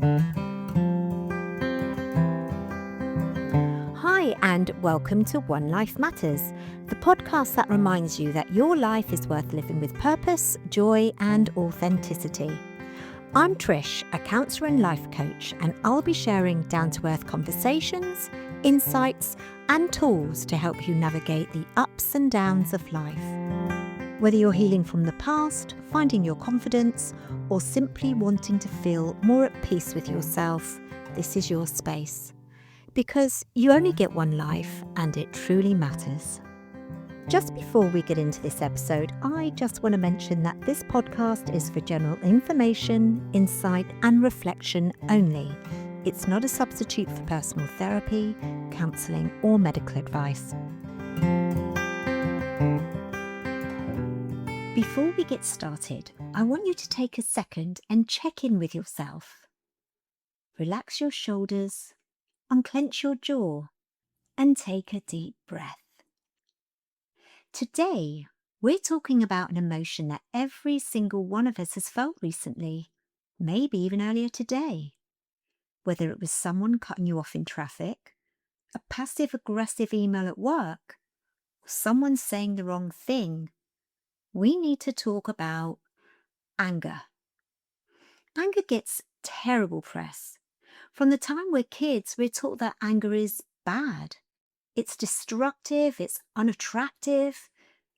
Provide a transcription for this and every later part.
Hi, and welcome to One Life Matters, the podcast that reminds you that your life is worth living with purpose, joy, and authenticity. I'm Trish, a counsellor and life coach, and I'll be sharing down to earth conversations, insights, and tools to help you navigate the ups and downs of life. Whether you're healing from the past, finding your confidence, or simply wanting to feel more at peace with yourself, this is your space. Because you only get one life and it truly matters. Just before we get into this episode, I just want to mention that this podcast is for general information, insight, and reflection only. It's not a substitute for personal therapy, counselling, or medical advice. Before we get started, I want you to take a second and check in with yourself. Relax your shoulders, unclench your jaw, and take a deep breath. Today, we're talking about an emotion that every single one of us has felt recently, maybe even earlier today. Whether it was someone cutting you off in traffic, a passive-aggressive email at work, or someone saying the wrong thing, we need to talk about anger. Anger gets terrible press. From the time we're kids, we're taught that anger is bad. It's destructive, it's unattractive,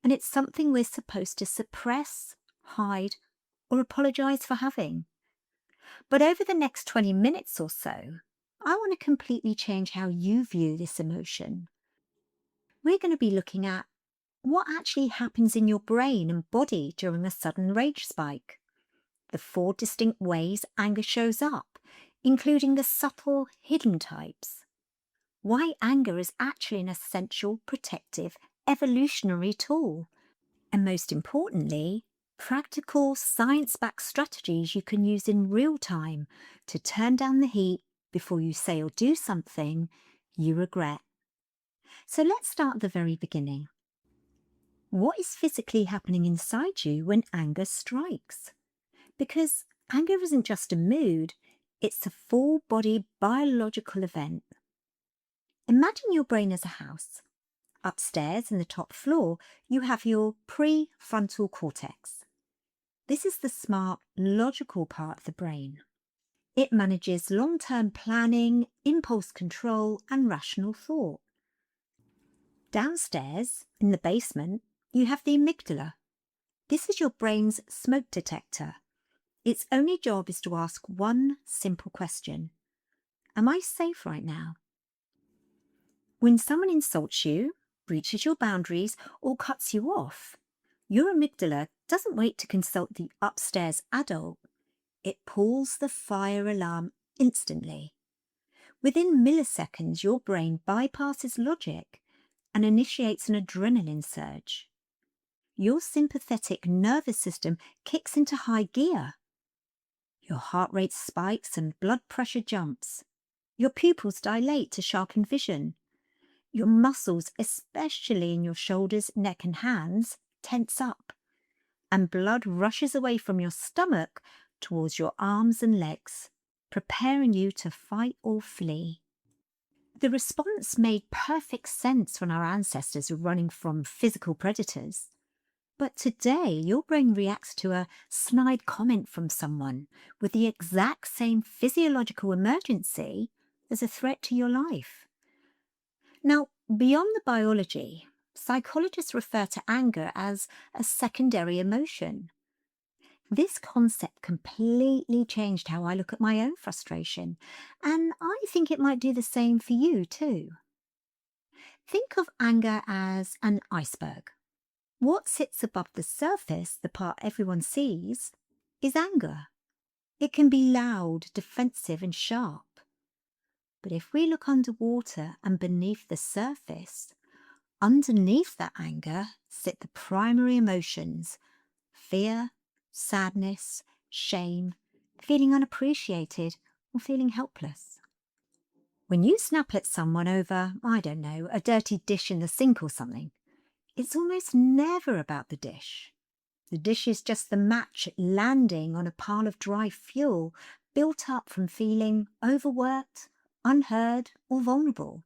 and it's something we're supposed to suppress, hide, or apologise for having. But over the next 20 minutes or so, I want to completely change how you view this emotion. We're going to be looking at what actually happens in your brain and body during a sudden rage spike, the 4 distinct ways anger shows up, including the subtle, hidden types. Why anger is actually an essential, protective, evolutionary tool. And most importantly, practical, science-backed strategies you can use in real time to turn down the heat before you say or do something you regret. So let's start at the very beginning. What is physically happening inside you when anger strikes? Because anger isn't just a mood, it's a full-body biological event. Imagine your brain as a house. Upstairs in the top floor, you have your prefrontal cortex. This is the smart, logical part of the brain. It manages long-term planning, impulse control, and rational thought. Downstairs, in the basement, you have the amygdala. This is your brain's smoke detector. Its only job is to ask one simple question. Am I safe right now? When someone insults you, breaches your boundaries, or cuts you off, your amygdala doesn't wait to consult the upstairs adult. It pulls the fire alarm instantly. Within milliseconds, your brain bypasses logic and initiates an adrenaline surge. Your sympathetic nervous system kicks into high gear. Your heart rate spikes and blood pressure jumps. Your pupils dilate to sharpen vision. Your muscles, especially in your shoulders, neck and hands, tense up, and blood rushes away from your stomach towards your arms and legs, preparing you to fight or flee. The response made perfect sense when our ancestors were running from physical predators. But today, your brain reacts to a snide comment from someone with the exact same physiological emergency as a threat to your life. Now, beyond the biology, psychologists refer to anger as a secondary emotion. This concept completely changed how I look at my own frustration, and I think it might do the same for you too. Think of anger as an iceberg. What sits above the surface, the part everyone sees, is anger. It can be loud, defensive, and sharp. But if we look underwater and beneath the surface, underneath that anger sit the primary emotions: fear, sadness, shame, feeling unappreciated, or feeling helpless. When you snap at someone over, I don't know, a dirty dish in the sink or something, it's almost never about the dish. The dish is just the match landing on a pile of dry fuel, built up from feeling overworked, unheard, or vulnerable.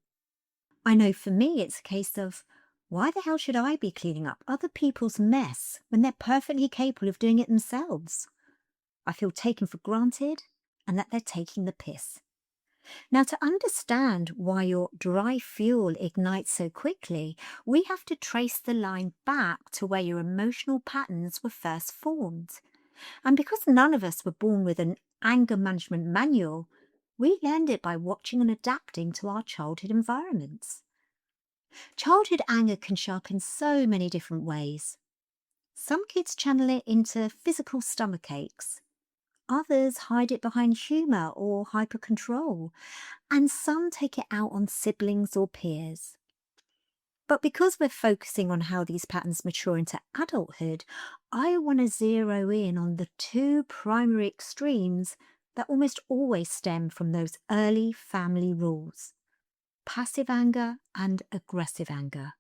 I know for me it's a case of, why the hell should I be cleaning up other people's mess when they're perfectly capable of doing it themselves? I feel taken for granted and that they're taking the piss. Now, to understand why your dry fuel ignites so quickly, we have to trace the line back to where your emotional patterns were first formed. And because none of us were born with an anger management manual, we learned it by watching and adapting to our childhood environments. Childhood anger can show up in so many different ways. Some kids channel it into physical stomach aches. Others hide it behind humour or hyper-control. And some take it out on siblings or peers. But because we're focusing on how these patterns mature into adulthood, I want to zero in on the two primary extremes that almost always stem from those early family rules: passive anger and aggressive anger.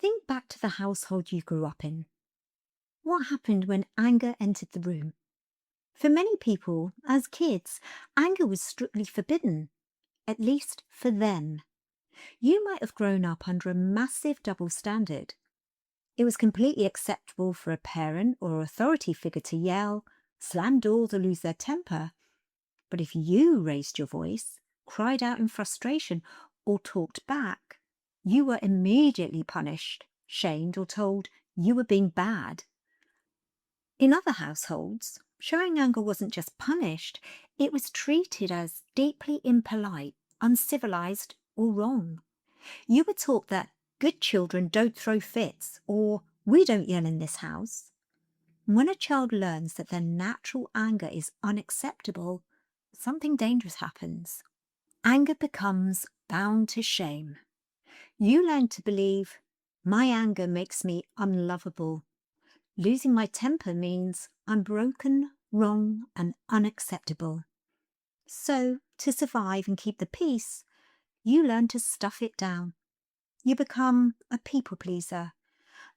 Think back to the household you grew up in. What happened when anger entered the room? For many people, as kids, anger was strictly forbidden, at least for them. You might have grown up under a massive double standard. It was completely acceptable for a parent or authority figure to yell, slam doors, or lose their temper. But if you raised your voice, cried out in frustration, or talked back, you were immediately punished, shamed, or told you were being bad. In other households, showing anger wasn't just punished, it was treated as deeply impolite, uncivilized, or wrong. You were taught that good children don't throw fits, or we don't yell in this house. When a child learns that their natural anger is unacceptable, something dangerous happens. Anger becomes bound to shame. You learn to believe, my anger makes me unlovable. Losing my temper means I'm broken, wrong, and unacceptable. So, to survive and keep the peace, you learn to stuff it down. You become a people pleaser,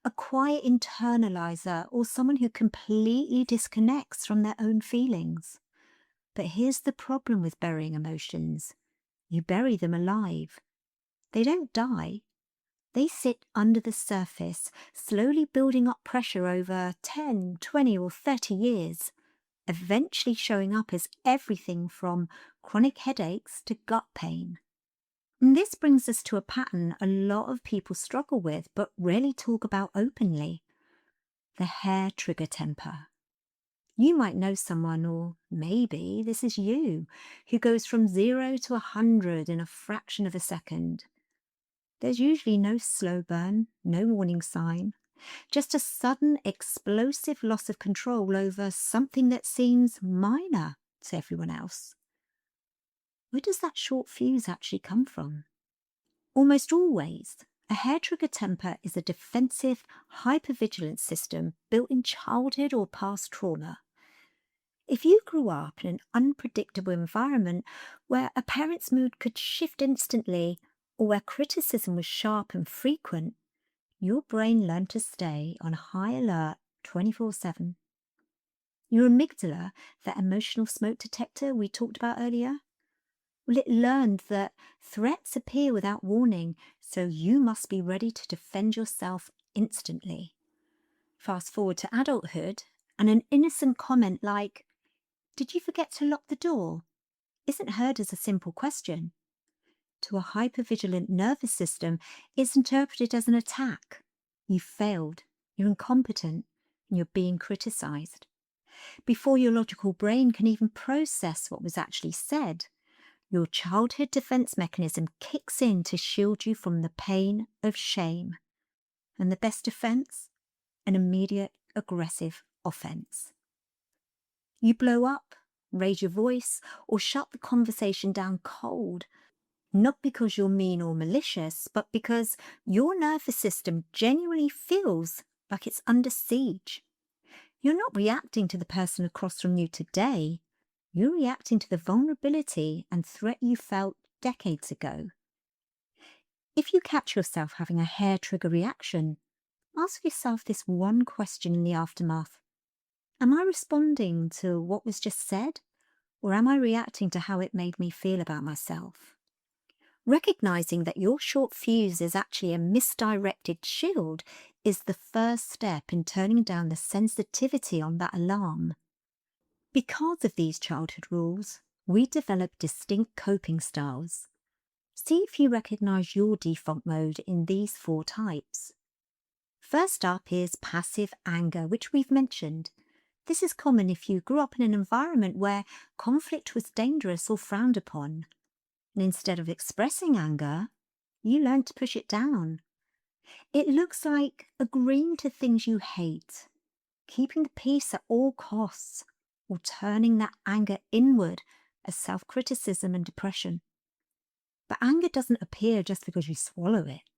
a quiet internalizer, or someone who completely disconnects from their own feelings. But here's the problem with burying emotions. You bury them alive. They don't die. They sit under the surface, slowly building up pressure over 10, 20, or 30 years, eventually showing up as everything from chronic headaches to gut pain. And this brings us to a pattern a lot of people struggle with but rarely talk about openly: the hair trigger temper. You might know someone, or maybe this is you, who goes from 0 to 100 in a fraction of a second. There's usually no slow burn, no warning sign, just a sudden explosive loss of control over something that seems minor to everyone else. Where does that short fuse actually come from? Almost always, a hair trigger temper is a defensive, hypervigilance system built in childhood or past trauma. If you grew up in an unpredictable environment where a parent's mood could shift instantly, or where criticism was sharp and frequent, your brain learned to stay on high alert 24/7. Your amygdala, that emotional smoke detector we talked about earlier, well, it learned that threats appear without warning, so you must be ready to defend yourself instantly. Fast forward to adulthood, and an innocent comment like, "Did you forget to lock the door?" isn't heard as a simple question. To a hypervigilant nervous system, it's interpreted as an attack. You failed, you're incompetent, and you're being criticized. Before your logical brain can even process what was actually said, your childhood defense mechanism kicks in to shield you from the pain of shame. And the best defense? An immediate aggressive offense. You blow up, raise your voice, or shut the conversation down cold, not because you're mean or malicious, but because your nervous system genuinely feels like it's under siege. You're not reacting to the person across from you today. You're reacting to the vulnerability and threat you felt decades ago. If you catch yourself having a hair trigger reaction, ask yourself this one question in the aftermath. Am I responding to what was just said, Or am I reacting to how it made me feel about myself? Recognizing that your short fuse is actually a misdirected shield is the first step in turning down the sensitivity on that alarm. Because of these childhood rules, we develop distinct coping styles. See if you recognize your default mode in these 4 types. First up is passive anger, which we've mentioned. This is common if you grew up in an environment where conflict was dangerous or frowned upon. And instead of expressing anger, you learn to push it down. It looks like agreeing to things you hate, keeping the peace at all costs, or turning that anger inward as self-criticism and depression. But anger doesn't appear just because you swallow it.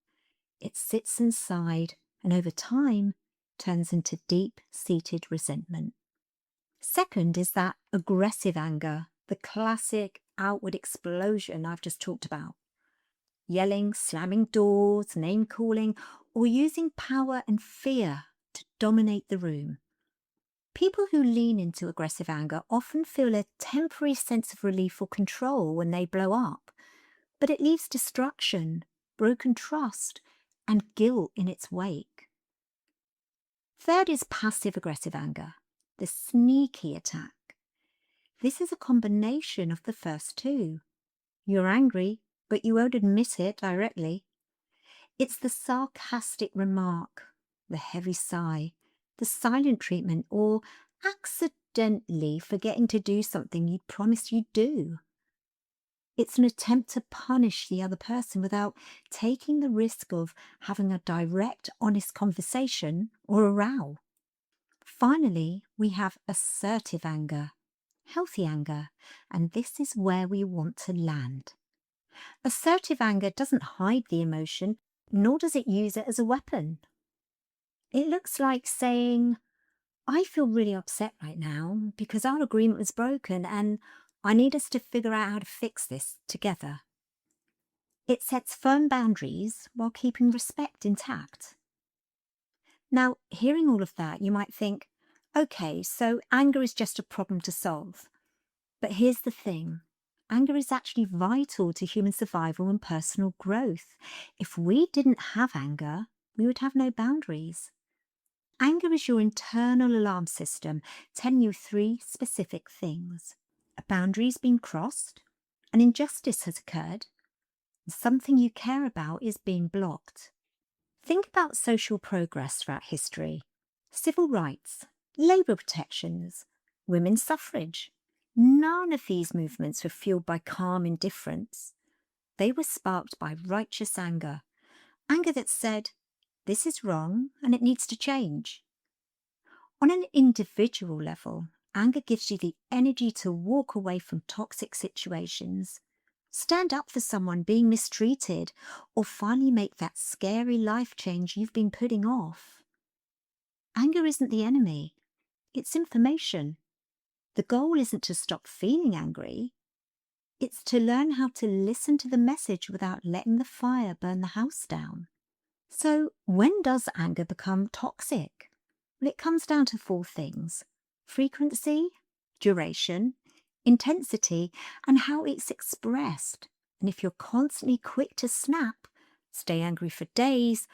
It sits inside and over time turns into deep-seated resentment. Second is that aggressive anger, the classic outward explosion I've just talked about. Yelling, slamming doors, name-calling, or using power and fear to dominate the room. People who lean into aggressive anger often feel a temporary sense of relief or control when they blow up, but it leaves destruction, broken trust, and guilt in its wake. Third is passive-aggressive anger, the sneaky attack. This is a combination of the first 2. You're angry, but you won't admit it directly. It's the sarcastic remark, the heavy sigh, the silent treatment, or accidentally forgetting to do something you'd promised you'd do. It's an attempt to punish the other person without taking the risk of having a direct, honest conversation or a row. Finally, we have assertive anger, healthy anger, and this is where we want to land. Assertive anger doesn't hide the emotion, nor does it use it as a weapon. It looks like saying, I feel really upset right now because our agreement was broken and I need us to figure out how to fix this together. It sets firm boundaries while keeping respect intact. Now, hearing all of that, you might think, okay, so anger is just a problem to solve. But here's the thing. Anger is actually vital to human survival and personal growth. If we didn't have anger, we would have no boundaries. Anger is your internal alarm system telling you 3 specific things. A boundary's been crossed, an injustice has occurred, and something you care about is being blocked. Think about social progress throughout history. Civil rights, labour protections, women's suffrage. None of these movements were fueled by calm indifference. They were sparked by righteous anger. Anger that said, this is wrong and it needs to change. On an individual level, anger gives you the energy to walk away from toxic situations, stand up for someone being mistreated, or finally make that scary life change you've been putting off. Anger isn't the enemy. It's information. The goal isn't to stop feeling angry. It's to learn how to listen to the message without letting the fire burn the house down. So when does anger become toxic? Well, it comes down to 4 things: frequency, duration, intensity, and how it's expressed. And if you're constantly quick to snap, stay angry for days,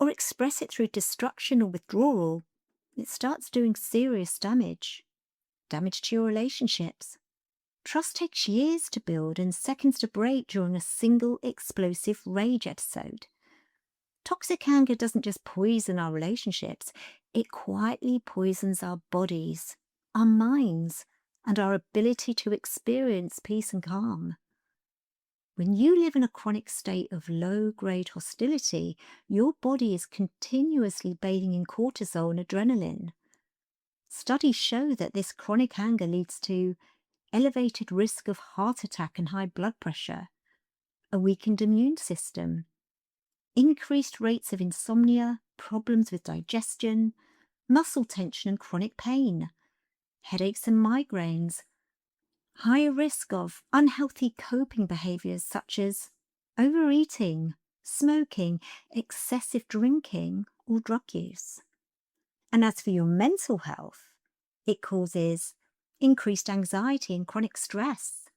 or express it through destruction or withdrawal, it starts doing serious damage. Damage to your relationships. Trust takes years to build and seconds to break during a single explosive rage episode. Toxic anger doesn't just poison our relationships, it quietly poisons our bodies, our minds, and our ability to experience peace and calm. When you live in a chronic state of low-grade hostility, your body is continuously bathing in cortisol and adrenaline. Studies show that this chronic anger leads to elevated risk of heart attack and high blood pressure, a weakened immune system, increased rates of insomnia, problems with digestion, muscle tension and chronic pain, headaches and migraines, higher risk of unhealthy coping behaviours such as overeating, smoking, excessive drinking, or drug use. And as for your mental health, it causes increased anxiety and chronic stress,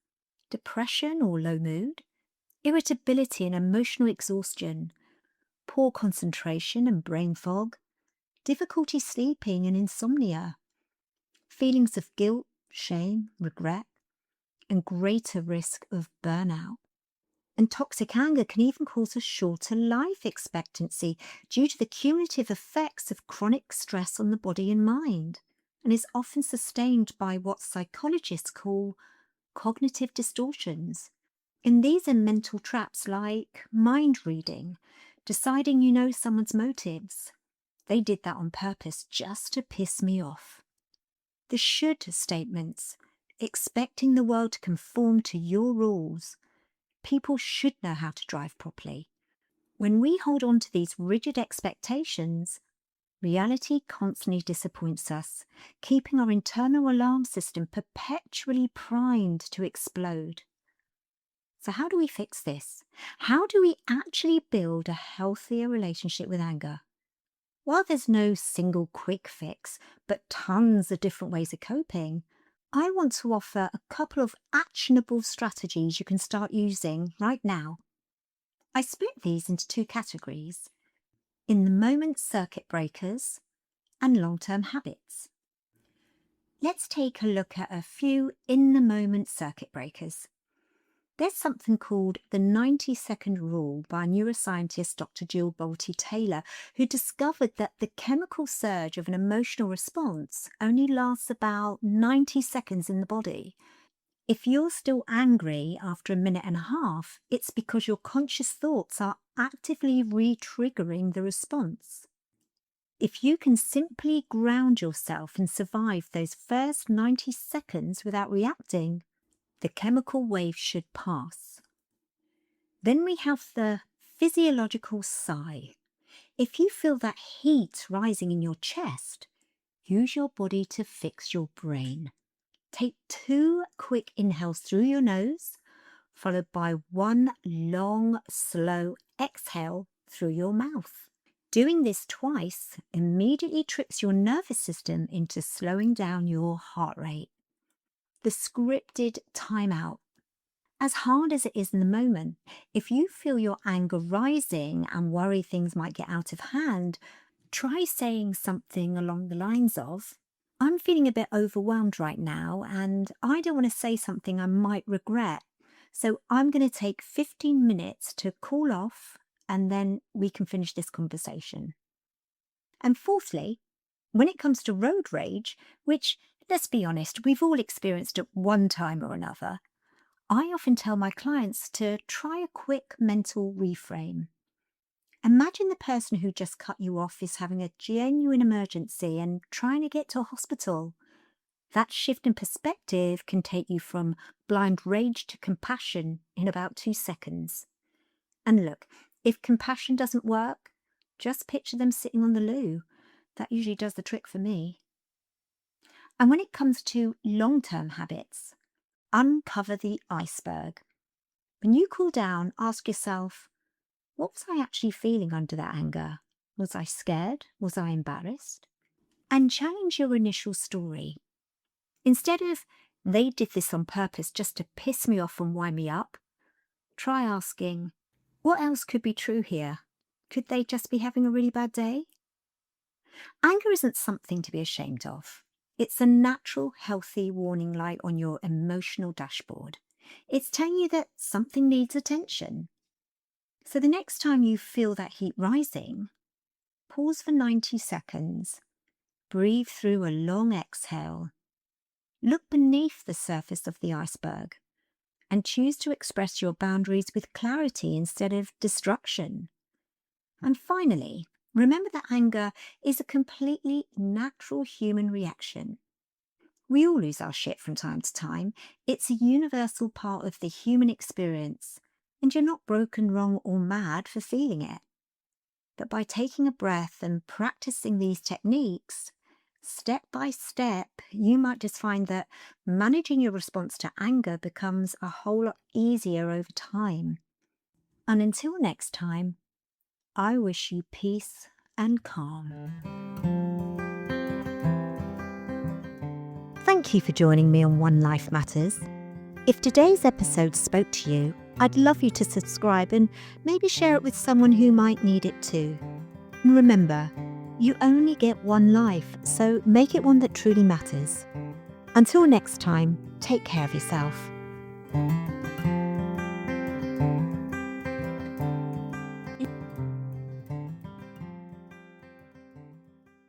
depression or low mood, irritability and emotional exhaustion, poor concentration and brain fog, difficulty sleeping and insomnia, feelings of guilt, shame, regret, and greater risk of burnout. And toxic anger can even cause a shorter life expectancy due to the cumulative effects of chronic stress on the body and mind, and is often sustained by what psychologists call cognitive distortions. And these are mental traps like mind reading, deciding you know someone's motives. They did that on purpose just to piss me off. The should statements, expecting the world to conform to your rules. People should know how to drive properly. When we hold on to these rigid expectations, reality constantly disappoints us, keeping our internal alarm system perpetually primed to explode. So how do we fix this? How do we actually build a healthier relationship with anger? While there's no single quick fix, but tons of different ways of coping, I want to offer a couple of actionable strategies you can start using right now. I split these into two categories: in the moment circuit breakers and long-term habits. Let's take a look at a few in the moment circuit breakers. There's something called the 90-second rule by neuroscientist Dr. Jill Bolte Taylor, who discovered that the chemical surge of an emotional response only lasts about 90 seconds in the body. If you're still angry after a minute and a half, it's because your conscious thoughts are actively re-triggering the response. If you can simply ground yourself and survive those first 90 seconds without reacting, the chemical wave should pass. Then we have the physiological sigh. If you feel that heat rising in your chest, use your body to fix your brain. Take 2 quick inhales through your nose, followed by 1 long, slow exhale through your mouth. Doing this twice immediately tricks your nervous system into slowing down your heart rate. The scripted timeout. As hard as it is in the moment, if you feel your anger rising and worry things might get out of hand, try saying something along the lines of, "I'm feeling a bit overwhelmed right now and I don't want to say something I might regret. So I'm going to take 15 minutes to cool off and then we can finish this conversation." And fourthly, when it comes to road rage, which, let's be honest, we've all experienced at one time or another, I often tell my clients to try a quick mental reframe. Imagine the person who just cut you off is having a genuine emergency and trying to get to a hospital. That shift in perspective can take you from blind rage to compassion in about 2 seconds. And look, if compassion doesn't work, just picture them sitting on the loo. That usually does the trick for me. And when it comes to long-term habits, uncover the iceberg. When you cool down, ask yourself, what was I actually feeling under that anger? Was I scared? Was I embarrassed? And challenge your initial story. Instead of, "They did this on purpose just to piss me off and wind me up," try asking, what else could be true here? Could they just be having a really bad day? Anger isn't something to be ashamed of. It's a natural, healthy warning light on your emotional dashboard. It's telling you that something needs attention. So the next time you feel that heat rising, pause for 90 seconds, breathe through a long exhale, look beneath the surface of the iceberg, and choose to express your boundaries with clarity instead of destruction. And finally, remember that anger is a completely natural human reaction. We all lose our shit from time to time. It's a universal part of the human experience, and you're not broken, wrong, or mad for feeling it. But by taking a breath and practicing these techniques, step by step, you might just find that managing your response to anger becomes a whole lot easier over time. And until next time, I wish you peace and calm. Thank you for joining me on One Life Matters. If today's episode spoke to you, I'd love you to subscribe and maybe share it with someone who might need it too. And remember, you only get one life, so make it one that truly matters. Until next time, take care of yourself.